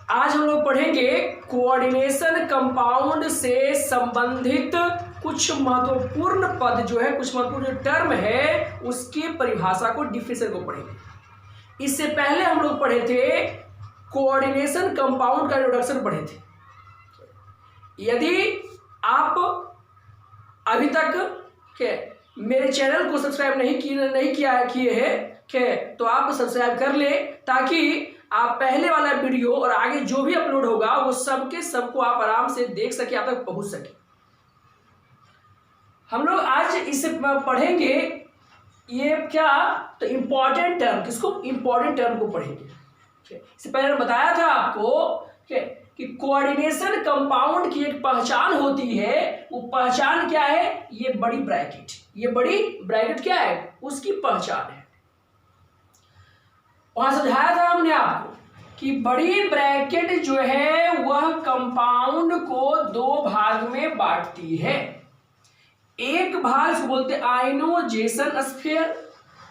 आज हम लोग पढ़ेंगे कोऑर्डिनेशन कंपाउंड से संबंधित कुछ महत्वपूर्ण पद जो है, कुछ महत्वपूर्ण जो टर्म है उसकी परिभाषा को, डिफिनेशन को पढ़ेंगे। इससे पहले हम लोग पढ़े थे कोऑर्डिनेशन कंपाउंड का इंट्रोडक्शन पढ़े थे। यदि आप अभी तक मेरे चैनल को सब्सक्राइब नहीं किए हैं तो आप सब्सक्राइब कर ले, ताकि आप पहले वाला वीडियो और आगे जो भी अपलोड होगा वो सबको आप आराम से देख सके, आप तक पहुंच सके। हम लोग आज इसे पढ़ेंगे, ये क्या, तो इंपॉर्टेंट टर्म, किसको, इंपॉर्टेंट टर्म को पढ़ेंगे। इससे पहले बताया था आपको कि कोऑर्डिनेशन कंपाउंड की एक पहचान होती है। वो पहचान क्या है? ये बड़ी ब्रैकेट क्या है, उसकी पहचान है। वहां समझाया था हमने आपको कि बड़ी ब्रैकेट जो है वह कंपाउंड को दो भाग में बांटती है। एक भाग को बोलते हैं आयनोजेशन स्फीयर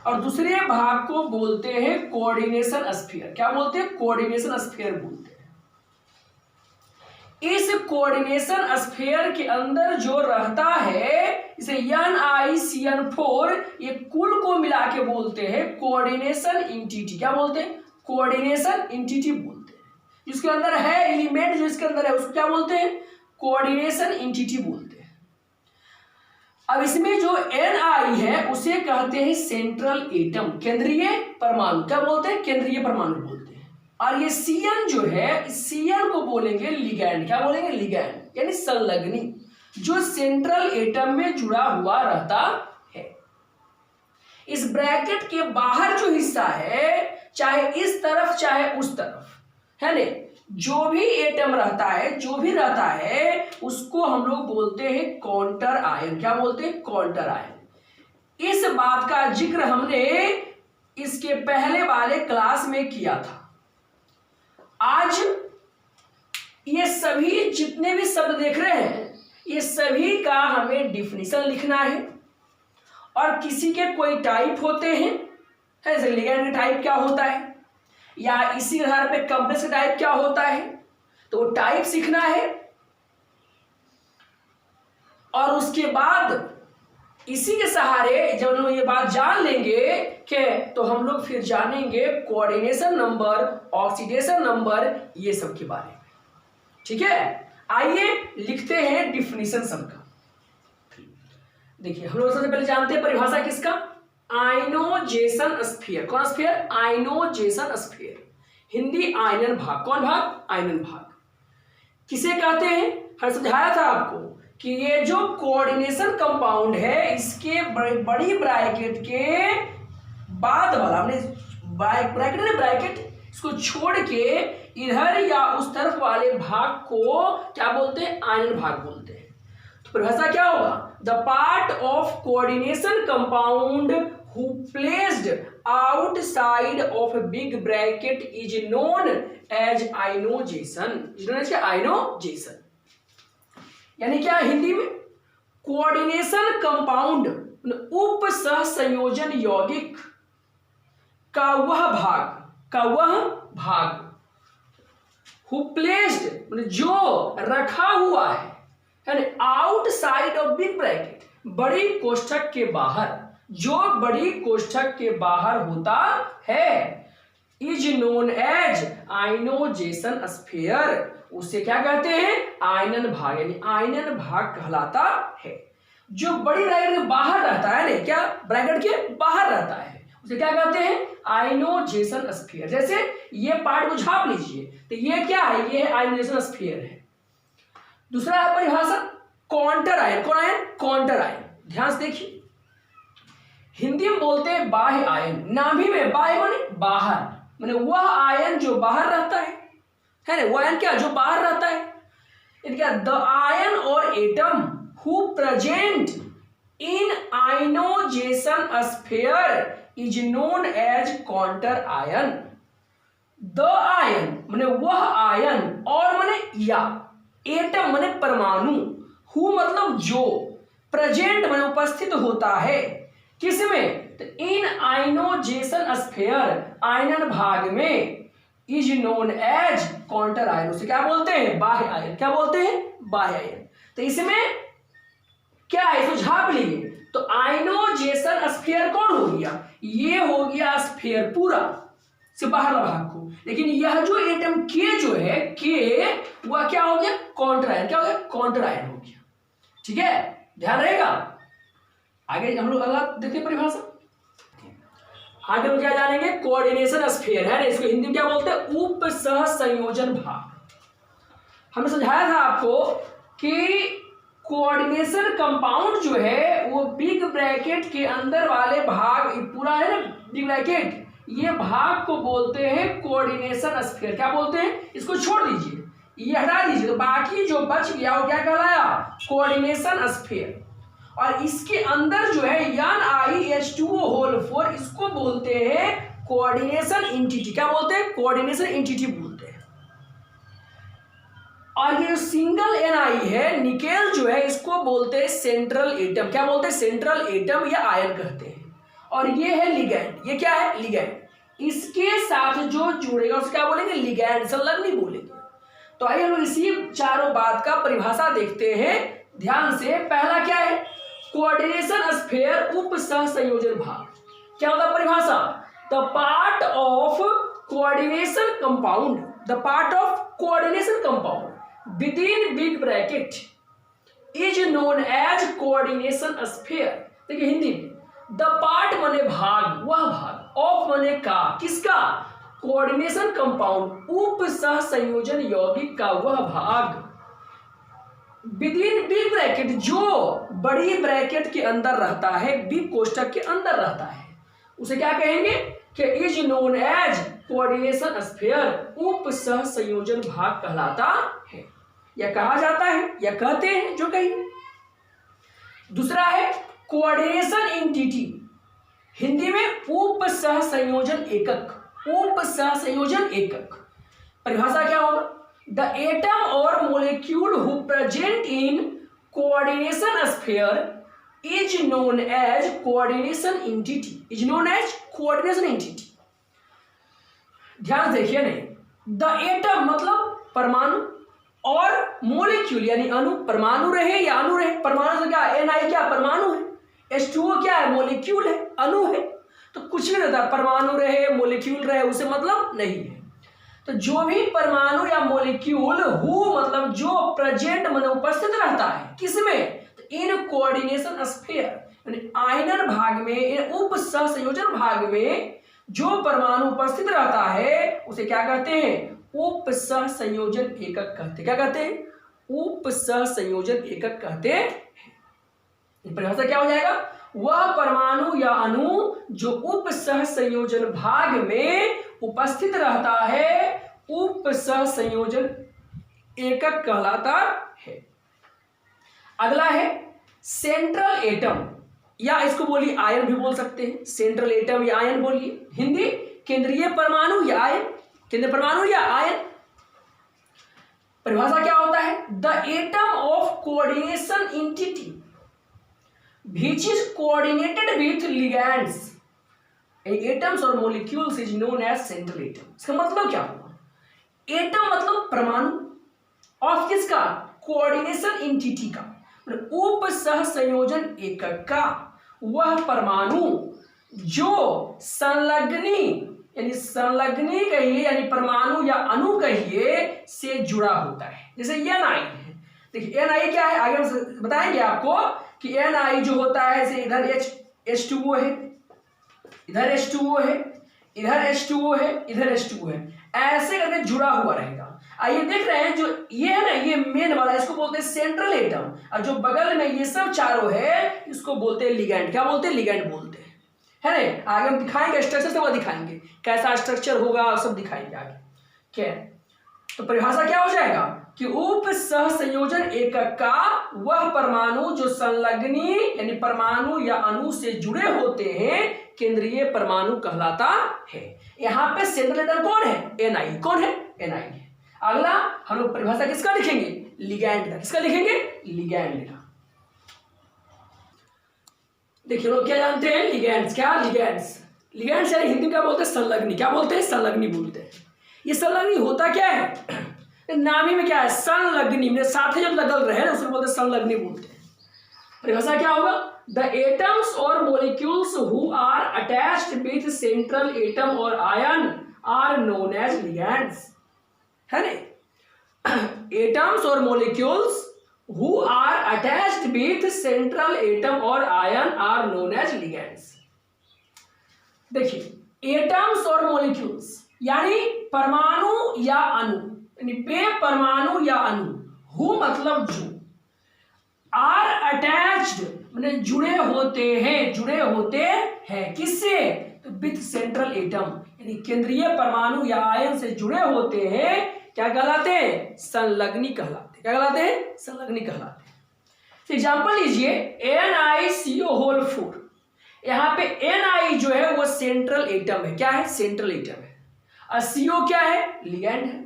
और दूसरे भाग को बोलते हैं कोऑर्डिनेशन स्फीयर। क्या बोलते हैं? कोऑर्डिनेशन स्फीयर बोलते हैं। इस कोऑर्डिनेशन स्फीयर के अंदर जो रहता है इसे NiCN4, ये कुल को मिला के बोलते हैं कोऑर्डिनेशन इंटिटी। क्या बोलते हैं? कोऑर्डिनेशन इंटिटी बोलते हैं। जिसके अंदर है एलिमेंट, जो इसके अंदर है उसको क्या बोलते हैं? कोऑर्डिनेशन इंटिटी बोलते हैं। अब इसमें जो Ni है उसे कहते हैं सेंट्रल एटम, केंद्रीय परमाणु। क्या बोलते हैं? केंद्रीय परमाणु बोलते हैं। और ये Cn जो है, Cn को बोलेंगे लिगैंड। क्या बोलेंगे? लिगैंड, यानी संलग्नी, जो सेंट्रल एटम में जुड़ा हुआ रहता है। इस ब्रैकेट के बाहर जो हिस्सा है, चाहे इस तरफ चाहे उस तरफ, है ने, जो भी एटम रहता है, उसको हम लोग बोलते हैं काउंटर आयन। क्या बोलते हैं? Counter ion. इस बात का जिक्र हमने इसके पहले वाले क्लास में किया था। आज ये सभी जितने भी शब्द देख रहे हैं, ये सभी का हमें डिफिनीशन लिखना है। और किसी के कोई टाइप होते हैं, जैसे लिगैंड का टाइप क्या होता है, या इसी आधार पे कंप्लेक्स का टाइप क्या होता है, तो वो टाइप सीखना है। और उसके बाद इसी के सहारे जब हम लोग ये बात जान लेंगे तो हम लोग फिर जानेंगे कोऑर्डिनेशन नंबर, ऑक्सीडेशन नंबर, ये सब के बारे में। ठीक है, आइए लिखते हैं डिफिनीशन सबका। देखिए, हम लोग सबसे पहले जानते हैं परिभाषा किसका? आयनोजेशन स्फीयर। कौन स्फीयर? आयनोजेशन स्फीयर। हिंदी आयनन भाग। कौन भाग? आयनन भाग। किसे कहते हैं? हम समझाया था आपको कि ये जो कोऑर्डिनेशन कंपाउंड है, इसके बड़ी ब्रैकेट के बाद वाला, हमने ब्रैकेट इसको छोड़ के इधर या उस तरफ वाले भाग को क्या बोलते हैं? आयनन भाग बोलते हैं। तो परिभाषा क्या होगा? The part of coordination compound who placed outside of big bracket is known as ionisation. Ionisation यानी क्या? हिंदी में कोऑर्डिनेशन कंपाउंड, उप सह संयोजन यौगिक का वह भाग हु प्लेस्ड, जो रखा हुआ है आउटसाइड ऑफ बिग ब्रैकेट, बड़ी कोष्ठक के बाहर, जो बड़ी कोष्ठक के बाहर होता है, इज नोन एज आयनोजेशन स्फीयर। उसे क्या कहते हैं? आयनन भाग, यानी आयनन भाग कहलाता है। जो बड़ी ब्रैकेट के बाहर रहता है ना, क्या ब्रैकेट के बाहर रहता है, उसे क्या कहते हैं? आयनोजेशन स्फीयर। जैसे ये पार्ट को छाप लीजिए, तो ये क्या है? ये आयनोजेशन स्फीयर है। दूसरा है परिभाषा काउंटर आयन। कौन आयन? Counter ion. ध्यान से देखिए, हिंदी में बोलते हैं बाह्य आयन। नाभि में बाह्य माने बाहर, माने वह आयन जो बाहर रहता है ना, वो आयन क्या? जो बाहर रहता है। क्या? द आयन और atom who present in ionisation sphere is known as counter ion. The ion माने वह आयन, और माने या, एटम माने परमाणु, हु मतलब जो, प्रेजेंट माने उपस्थित होता है, किसमें? तो इन आयनोजेशन स्फीयर, आयनन भाग में, is known as counter ion, उसे क्या बोलते हैं? बाह्य आयन। क्या बोलते हैं? बाह्य आयन। तो इसमें क्या है, इसको झाप लिए तो आयनोजेशन स्फीयर कौन हो गया? ये हो गया स्फीयर पूरा से बाहर भाग को। लेकिन यह जो एटम के जो है के, वह क्या हो गया? Counter ion. क्या हो गया? काउंटर आयन हो गया। ठीक है, ध्यान रहेगा। आगे हम लोग अगला देखते परिभाषा। आगे हम क्या जानेंगे? कोऑर्डिनेशन स्फीयर है ना, इसको हिंदी में क्या बोलते हैं? उप सह संयोजन भाग। हमने समझाया था आपको कि कोऑर्डिनेशन कंपाउंड जो है वो बिग ब्रैकेट के अंदर वाले भाग, पूरा है ना बिग ब्रैकेट, ये भाग को बोलते हैं कोऑर्डिनेशन स्फीयर। क्या बोलते हैं? इसको छोड़ दीजिए, ये हटा दीजिए, तो बाकी जो बच गया वो क्या कहलाया? Coordination sphere. और इसके अंदर जो है NiH2O4, इसको बोलते हैं कोऑर्डिनेशन एंटिटी। क्या बोलते हैं? कोऑर्डिनेशन एंटिटी बोलते हैं। और ये सिंगल Ni है, निकेल जो है, इसको बोलते हैं सेंट्रल एटम। क्या बोलते हैं? सेंट्रल एटम या आयन कहते हैं। और ये है लिगैंड। ये क्या है? लिगैंड। इसके साथ जो जुड़ेगा उसे क्या बोलेंगे? लिगैंड, संलग्नी बोलेंगे। तो आइए हम लोग इसी चारों बात का परिभाषा देखते हैं ध्यान से। पहला क्या है? कोऑर्डिनेशन स्फीयर उप सह संयोजन भाग। क्या होता है परिभाषा? The part of coordination compound, the part of coordination compound within big bracket is known as coordination sphere. देखिए हिंदी में द पार्ट माने भाग, वह भाग, ऑफ माने का, किसका? कोऑर्डिनेशन कंपाउंड, उप सह संयोजन यौगिक का वह भाग, विदिन बिग ब्रैकेट, जो बड़ी ब्रैकेट के अंदर रहता है, बिग कोष्ठक के अंदर रहता है, उसे क्या कहेंगे? कि is known as coordination sphere, उप सह संयोजन भाग कहलाता है, या कहा जाता है, या कहते हैं, जो कहीं। दूसरा है कोऑर्डिनेशन एंटिटी, हिंदी में उप सह संयोजन एकक। उप सह संयोजन एकक परिभाषा क्या होगा? द एटम और molecule who present in coordination sphere is known as coordination entity. Is known as coordination entity. ध्यान देखिए, नहीं, द एटम मतलब परमाणु, और मोलिक्यूल यानी अणु, परमाणु रहे या अणु रहे, परमाणु से क्या? Ni क्या? परमाणु है। H2O क्या है? मोलिक्यूल है, अणु है। तो कुछ नहीं रहता, परमाणु रहे मोलिक्यूल रहे, उसे मतलब नहीं है। तो जो भी परमाणु या मोलिक्यूल हु मतलब जो प्रेजेंट मतलब उपस्थित रहता है, किसमें? तो इन कोऑर्डिनेशन स्फीयर यानी आयनन भाग में, इन उप सह संयोजन भाग में जो परमाणु उपस्थित रहता है उसे क्या कहते हैं? उप सह संयोजन एकक कहते हैं। क्या कहते हैं? उप सह संयोजन एकक कहते हैं। परिभाषा क्या हो जाएगा? वह परमाणु या अणु जो उप सह संयोजन भाग में उपस्थित रहता है, उप सह संयोजन एकक कहलाता है। अगला है सेंट्रल एटम, या इसको बोलिए आयन भी बोल सकते हैं। सेंट्रल एटम या आयन बोलिए, हिंदी केंद्रीय परमाणु या आयन, केंद्रीय परमाणु या आयन। परिभाषा क्या होता है? The atom of coordination entity which is coordinated with ligands atoms और molecules is known as central atom। इसका मतलब क्या हुआ? एटम मतलब परमाणु, ऑफ किसका? कोऑर्डिनेशन एंटिटी का, उप सह संयोजन एकक का वह परमाणु जो संलग्नी यानी संलग्नी कहिए यानी परमाणु या अणु कहिए से जुड़ा होता है। जैसे Ni है, देखिए Ni क्या है, आगे हम बताएंगे आपको कि Ni जो होता है, जैसे इधर H2O है, इधर H2O है, इधर H2O है, इधर H2O है, ऐसे करके जुड़ा हुआ रहेगा। आइए देख रहे हैं, जो ये है ना, ये मेन वाला, इसको बोलते हैं सेंट्रल एटम, और जो बगल में ये सब चारों है इसको बोलते हैं लिगैंड। क्या बोलते हैं? लिगैंड बोलते हैं, है ना। आगे हम दिखाएंगे स्ट्रक्चर से, वो दिखाएंगे कैसा स्ट्रक्चर होगा, सब दिखाएंगे आगे। क्या तो परिभाषा क्या हो जाएगा कि उप सह संयोजन एकक का वह परमाणु जो संलग्नी यानी परमाणु या अणु से जुड़े होते हैं केंद्रीय परमाणु कहलाता है। यहाँ पे सेंट्रल एटम कौन है? Ni। कौन है? Ni है। अगला हम लोग परिभाषा किसका लिखेंगे? लिगैंड का। किसका लिखेंगे? लिगैंड का। देखिए लोग क्या जानते हैं? लिगैंड्स। क्या? लिगैंड्स। लिगैंड्स यानी हिंदी में क्या बोलते हैं? संलग्नी। क्या बोलते हैं? संलग्नी बोलते हैं। ये संलग्नी होता क्या है? लेकिन नाम ही में क्या है, संलग्नी, मेरे साथ ही जब लगल रहे ना उसको बोलते संलग्नी बोलते हैं। परिभाषा क्या होगा, द एटम्स और molecules who are attached with central atom और ion are known as ligands, है ना। एटम्स और molecules who are attached with central atom और ion are known as ligands. देखिए एटम्स और मोलिक्यूल्स यानी परमाणु या अणु, यानी परमाणु या अणु, हु मतलब जो, आर अटैच्ड माने जुड़े होते हैं किससे, तो विथ सेंट्रल एटम यानी केंद्रीय परमाणु या आयन से जुड़े होते हैं, क्या कहलाते हैं, संलग्नी कहलाते हैं। क्या कहलाते हैं, संलग्नी कहलाते हैं। एग्जांपल लीजिए NiCO4, यहाँ पे Ni जो है वो सेंट्रल एटम है, क्या है, सेंट्रल एटम है, और CO क्या है, लिगैंड है।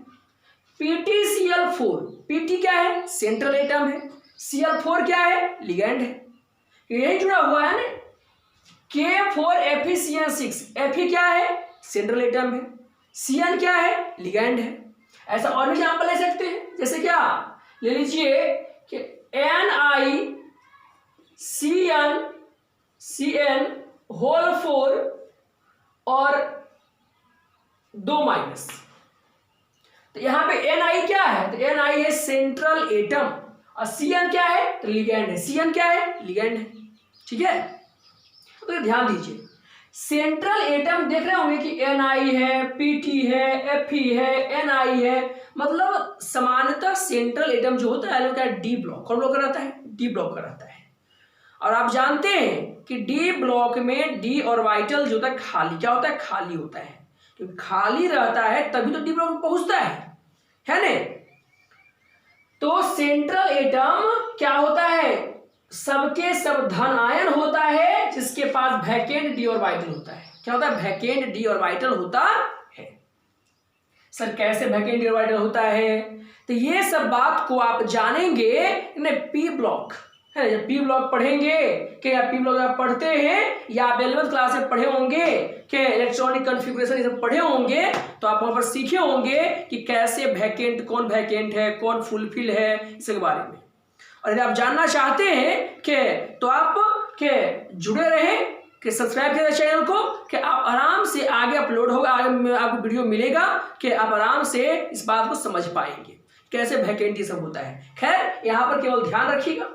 PtCl4, Pt क्या है, सेंट्रल एटम है, Cl4 क्या है, लिगैंड है, यही जुड़ा हुआ है ना। K4FeCN6, Fe क्या है, सेंट्रल एटम है, Cn क्या है, लिगैंड है। ऐसा और भी एग्जांपल ले सकते हैं, जैसे क्या ले लीजिए कि NiCN4 और 2 तो यहाँ पे Ni क्या है, तो Ni है सेंट्रल एटम, और Cn क्या है, तो लिगैंड है, Cn क्या है, लिगैंड है। ठीक है, तो ध्यान दीजिए सेंट्रल एटम देख रहे होंगे कि Ni है, Pt है, Fe है, Ni है, मतलब समानतः सेंट्रल एटम जो होता है क्या डी ब्लॉक, कौन ब्लॉक रहता है, डी ब्लॉक का रहता है। और आप जानते हैं कि डी ब्लॉक में डी ऑर्बिटल जो होता है खाली, क्या होता है, खाली होता है, क्योंकि खाली रहता है तभी तो डी ब्लॉक में पहुंचता है ना। तो सेंट्रल एटम क्या होता है, सबके सब धन आयन होता है जिसके पास वैकेंट डी ऑर्बिटल होता है। क्या होता है, वैकेंट डी ऑर्बिटल होता है। सर कैसे वैकेंट डी ऑर्बिटल होता है, तो ये सब बात को आप जानेंगे पी ब्लॉक है, जब पी ब्लॉक पढ़ेंगे कि आप पी ब्लॉक आप पढ़ते हैं या आप 11वीं क्लास में पढ़े होंगे कि इलेक्ट्रॉनिक कॉन्फ़िगरेशन ये सब पढ़े होंगे, तो आप वहां पर सीखे होंगे कि कैसे वैकेंट, कौन वैकेंट है, कौन फुलफिल है, इसके बारे में। और यदि आप जानना चाहते हैं कि तो आप के जुड़े रहें, कि सब्सक्राइब करें चैनल को, कि आप आराम से आगे अपलोड होगा, आगे आपको वीडियो मिलेगा कि आप आराम से इस बात को समझ पाएंगे कैसे वैकेंट सब होता है। खैर यहाँ पर केवल ध्यान रखिएगा,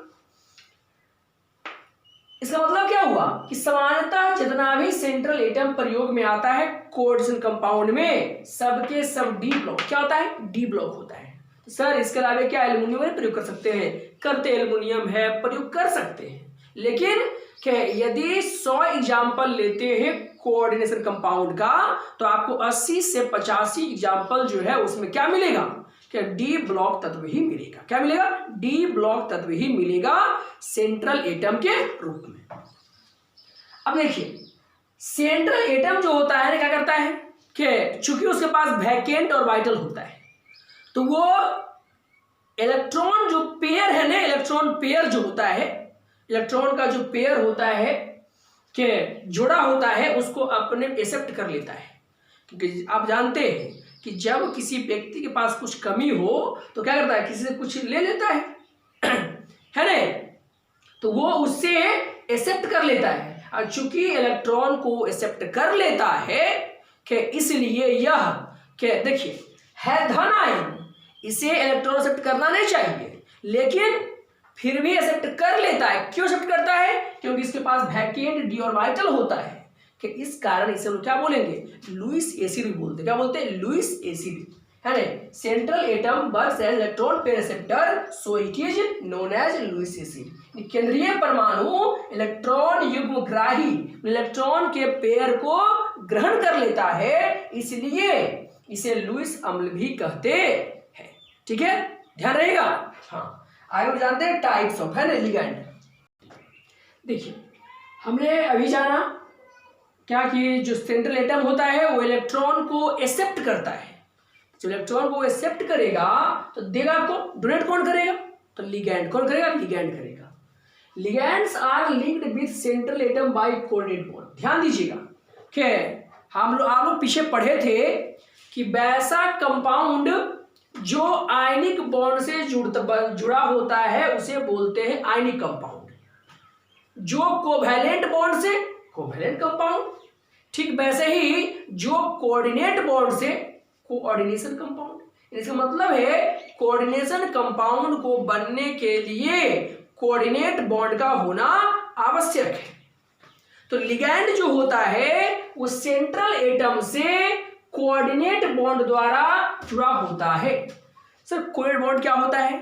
इसका मतलब क्या हुआ कि समानतः जितना भी सेंट्रल एटम प्रयोग में आता है कोऑर्डिनेशन कंपाउंड में, सबके सब डी ब्लॉक क्या होता है, डी ब्लॉक होता है। तो सर इसके अलावा क्या एल्युमिनियम में प्रयोग कर सकते हैं, करते एल्युमिनियम है, प्रयोग कर सकते हैं, लेकिन यदि 100 एग्जाम्पल लेते हैं कोऑर्डिनेशन कंपाउंड का, तो आपको 80 से 85 एग्जाम्पल जो है उसमें क्या मिलेगा, कि डी ब्लॉक तत्व ही मिलेगा। क्या मिलेगा, डी ब्लॉक तत्व ही मिलेगा सेंट्रल एटम के रूप में। अब देखिए सेंट्रल एटम जो होता है क्या करता है कि चूंकि उसके पास वैकेंट ऑर्बिटल होता है, तो वो इलेक्ट्रॉन जो पेयर है ना, इलेक्ट्रॉन पेयर जो होता है, इलेक्ट्रॉन का जो पेयर होता है कि जोड़ा होता है, उसको अपने एक्सेप्ट कर लेता है। क्योंकि आप जानते हैं कि जब किसी व्यक्ति के पास कुछ कमी हो तो क्या करता है, किसी से कुछ ले लेता है ना, तो वो उससे एक्सेप्ट कर लेता है। और चूंकि इलेक्ट्रॉन को एक्सेप्ट कर लेता है कि इसलिए यह कि देखिए है धन आयन, इसे इलेक्ट्रॉन एक्सेप्ट करना नहीं चाहिए, लेकिन फिर भी एक्सेप्ट कर लेता है। क्यों एक्सेप्ट करता है, क्योंकि इसके पास वैकेंट डी ऑर्बिटल होता है, कि इस कारण इसे लोग क्या बोलेंगे, लुईस एसिड भी बोलते हैं। क्या बोलते हैं, लुईस एसिड, है ना। Central atom works as electron pair acceptor, so it is known as Lewis acid. केंद्रीय परमाणु इलेक्ट्रॉन युग्मग्राही, इलेक्ट्रॉन के पेयर को ग्रहण कर लेता है, इसलिए इसे लुईस अम्ल भी कहते हैं। ठीक है, ध्यान रहेगा। हाँ, आगे जानते हैं टाइप्स ऑफ, है ना, लिगैंड। देखिए हमने अभी जाना क्या कि जो सेंट्रल एटम होता है वो इलेक्ट्रॉन को एक्सेप्ट करता है। जो इलेक्ट्रॉन को एक्सेप्ट करेगा तो देगा कौन, डोनेट कौन करेगा, तो लिगैंड। कौन करेगा, लिगैंड करेगा। Ligands are linked with central atom by coordinate bond. ध्यान दीजिएगा कि आप लोग पीछे पढ़े थे कि वैसा कंपाउंड जो आयनिक बॉन्ड से जुड़ा होता है उसे बोलते हैं आयनिक कंपाउंड। जो कोवैलेंट बॉन्ड से कोवैलेंट कंपाउंड। ठीक वैसे ही जो कोऑर्डिनेट बॉन्ड से कोऑर्डिनेशन कंपाउंड। इसका मतलब है कोऑर्डिनेशन कंपाउंड को बनने के लिए कोऑर्डिनेट बॉन्ड का होना आवश्यक है। तो लिगैंड जो होता है वो सेंट्रल एटम से कोऑर्डिनेट बॉन्ड द्वारा जुड़ा होता है। सर कोऑर्डिनेट बॉन्ड क्या होता है?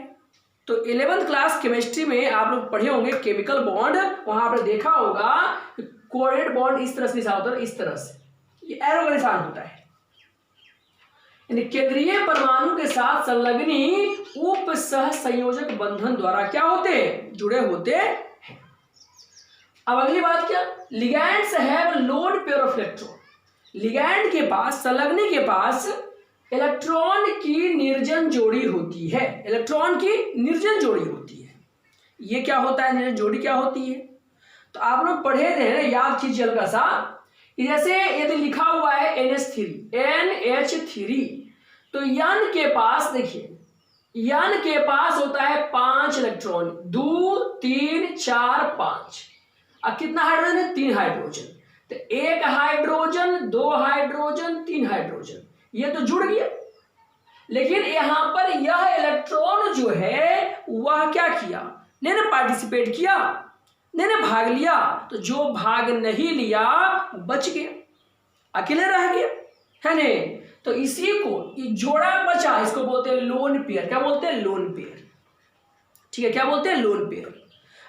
तो 11th क्लास केमिस्ट्री में आप लोग पढ़े होंगे केमिकल बॉन्ड, वहां आपने देखा होगा कोऑर्डिनेट बॉन्ड इस तरह से निशान होता है, इस तरह से ये एरो का निशान होता है। यानी केंद्रीय परमाणु के साथ संलग्नी उप सह संयोजक बंधन द्वारा क्या होते हैं? जुड़े होते हैं। अब अगली बात क्या? Ligands have lone pair of electron. Ligand के पास, संलग्नी के पास इलेक्ट्रॉन की निर्जन जोड़ी होती है। इलेक्ट्रॉन की निर्जन जोड़ी होती है। ये क्या होता है? निर्जन जोड़ी क्या होती है? तो आप लोग पढ़े थे, याद कीजिए हल्का सा। जैसे यदि लिखा हुआ है NH3 तो N के पास देखिए, N के पास होता है 5 इलेक्ट्रॉन, 2 3 4 5। अब कितना हाइड्रोजन है? 3 हाइड्रोजन। तो 1 हाइड्रोजन, 2 हाइड्रोजन, 3 हाइड्रोजन, ये तो जुड़ गया। लेकिन यहां पर यह इलेक्ट्रॉन जो है वह क्या किया? ने पार्टिसिपेट किया, ने भाग लिया। तो जो भाग नहीं लिया बच गया, अकेले रह गया, है ने। तो इसी को जोड़ा बचा, इसको बोलते हैं लोन पेयर। क्या बोलते हैं? Lone pair. ठीक है, क्या बोलते हैं? Lone pair.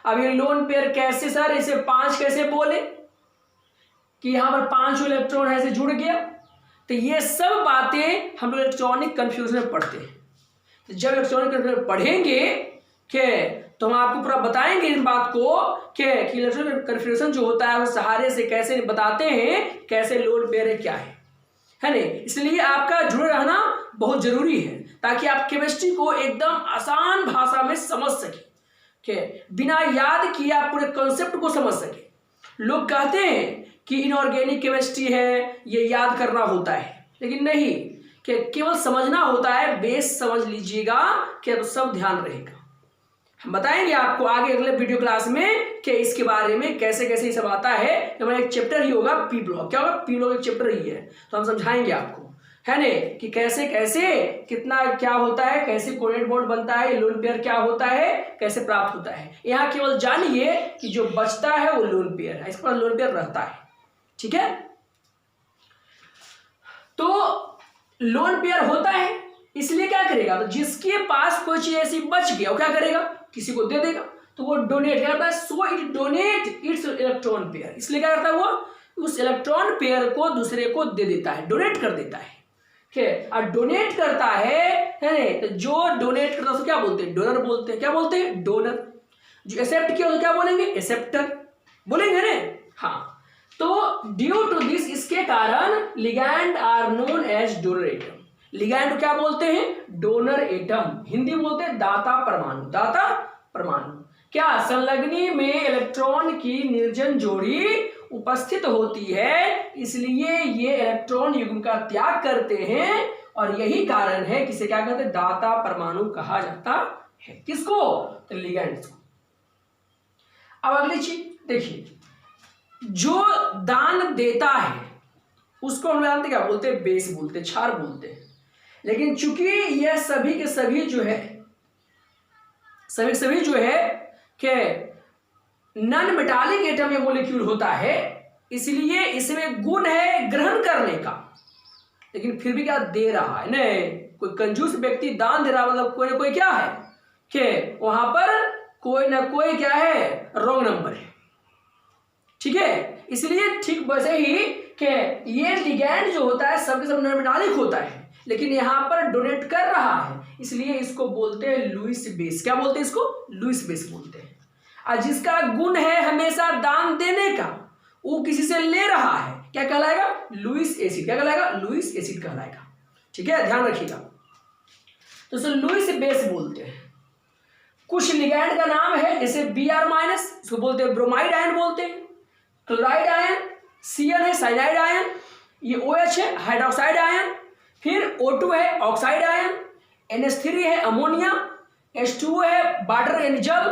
अब ये लोन पेयर कैसे सर? इसे 5 कैसे बोले कि यहां पर 5 इलेक्ट्रॉन ऐसे जुड़ गया? तो ये सब बातें हम लोग इलेक्ट्रॉनिक कंफ्यूजन में पढ़ते हैं। तो जब इलेक्ट्रॉनिक कंफ्यूजन पढ़ेंगे के तो हम आपको पूरा बताएंगे इस बात को कि इलेक्ट्रॉनिक कंफ्यूजन जो होता है उस सहारे से कैसे बताते हैं, कैसे लोन पेयर है, क्या है ना। इसलिए आपका जुड़े रहना बहुत जरूरी है ताकि आप केमिस्ट्री को एकदम आसान भाषा में समझ सके, कि बिना याद किए आप पूरे कॉन्सेप्ट को समझ सके। लोग कहते हैं कि इनऑर्गेनिक केमिस्ट्री है, ये याद करना होता है, लेकिन नहीं, कि केवल समझना होता है। बेस समझ लीजिएगा कि तो सब ध्यान रहेगा। हम बताएंगे आपको आगे अगले वीडियो क्लास में कि इसके बारे में कैसे कैसे ये सब आता है। हमारा एक चैप्टर ही होगा पी ब्लॉक। क्या होगा? पी ब्लॉक एक चैप्टर ही है, तो हम समझाएंगे आपको, है ने, कि कैसे कैसे कितना क्या होता है, कैसे कोऑर्डिनेट बॉन्ड बनता है, लोन पेयर क्या होता है, कैसे प्राप्त होता है। यहाँ केवल जानिए कि जो बचता है वो लोन पेयर है, इसके पास लोन पेयर रहता है। ठीक है, तो लोन पेयर होता है, इसलिए क्या करेगा? तो जिसके पास कोई चीज ऐसी बच गया वो क्या करेगा? किसी को दे देगा। तो वो डोनेट करता है, so it donate it's electron pair. इसलिए क्या करता है? वो उस इलेक्ट्रॉन पेयर को दूसरे को दे देता है, डोनेट कर देता है। ठीक है, और डोनेट करता है तो जो डोनेट करता है उसको क्या बोलते हैं? डोनर बोलते हैं। क्या बोलते हैं? डोनर। जो एक्सेप्ट किया तो क्या बोलेंगे? एक्सेप्टर बोलेंगे ना। हाँ, तो ड्यू टू दिस, इसके कारण ligand are known as donor atom. Ligand क्या बोलते हैं? Donor atom. हिंदी बोलते हैं दाता परमाणु। दाता परमाणु क्या? संलग्नी में इलेक्ट्रॉन की निर्जन जोड़ी उपस्थित होती है, इसलिए ये इलेक्ट्रॉन युग्म का त्याग करते हैं, और यही कारण है किसे क्या कहते हैं? दाता परमाणु कहा जाता है। किसको? तो लिगैंड्स को। अब अगली चीज देखिए, जो दान देता है उसको हम जानते क्या बोलते हैं? बेस बोलते हैं, क्षार बोलते हैं। लेकिन चूंकि यह सभी के सभी जो है, सभी जो है कि नॉन मेटालिक एटम या मॉलिक्यूल होता है, इसलिए इसमें गुण है ग्रहण करने का, लेकिन फिर भी क्या दे रहा है? नहीं, कोई कंजूस व्यक्ति दान दे रहा, मतलब कोई ना कोई क्या है कि वहां पर कोई ना कोई क्या है? रॉन्ग नंबर है। ठीक है, इसलिए ठीक वैसे ही कि ये लिगैंड जो होता है सबके सब नॉन मेटालिक होता है, लेकिन यहां पर डोनेट कर रहा है, इसलिए इसको बोलते हैं लुईस बेस। क्या बोलते हैं इसको? लुईस बेस बोलते हैं। और जिसका गुण है हमेशा दान देने का, वो किसी से ले रहा है, क्या कहलाएगा? Lewis acid. क्या कहलाएगा? लुईस एसिड कहलाएगा। ठीक है, ध्यान रखिएगा। तो इसे लुईस बेस बोलते हैं। कुछ लिगैंड का नाम है जैसे Br-, इसको बोलते हैं ब्रोमाइड आयन बोलते हैं, क्लोराइड आयन, Cl है साइनाइड आयन, ये OH है हाइड्रोक्साइड आयन, फिर O2 है ऑक्साइड आयन, NH3 है अमोनिया, H2O है वाटर यानी जल,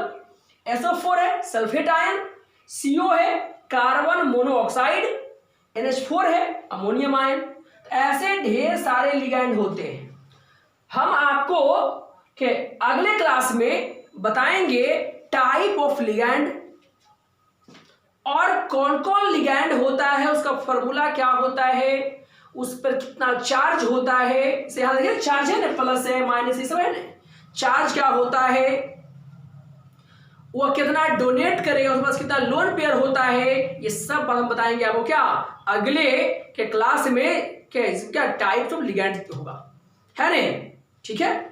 SO4 है सल्फेट आयन, CO है कार्बन मोनोऑक्साइड, NH4 है अमोनियम आयन। ऐसे ढेर सारे लिगैंड होते हैं। हम आपको के अगले क्लास में बताएंगे टाइप ऑफ लिगैंड और कौन कौन लिगैंड होता है, उसका फॉर्मूला क्या होता है, उस पर कितना चार्ज होता है। यहाँ देखिए चार्ज है ना, प्लस है माइनस ये सब है ना, चार्ज क्या होता है, वो कितना डोनेट करेगा, उसके पास कितना लोन पेयर होता है, ये सब हम बताएंगे आपको क्या अगले के क्लास में, क्या टाइप्स ऑफ लिगैंड होगा, है ना। ठीक है।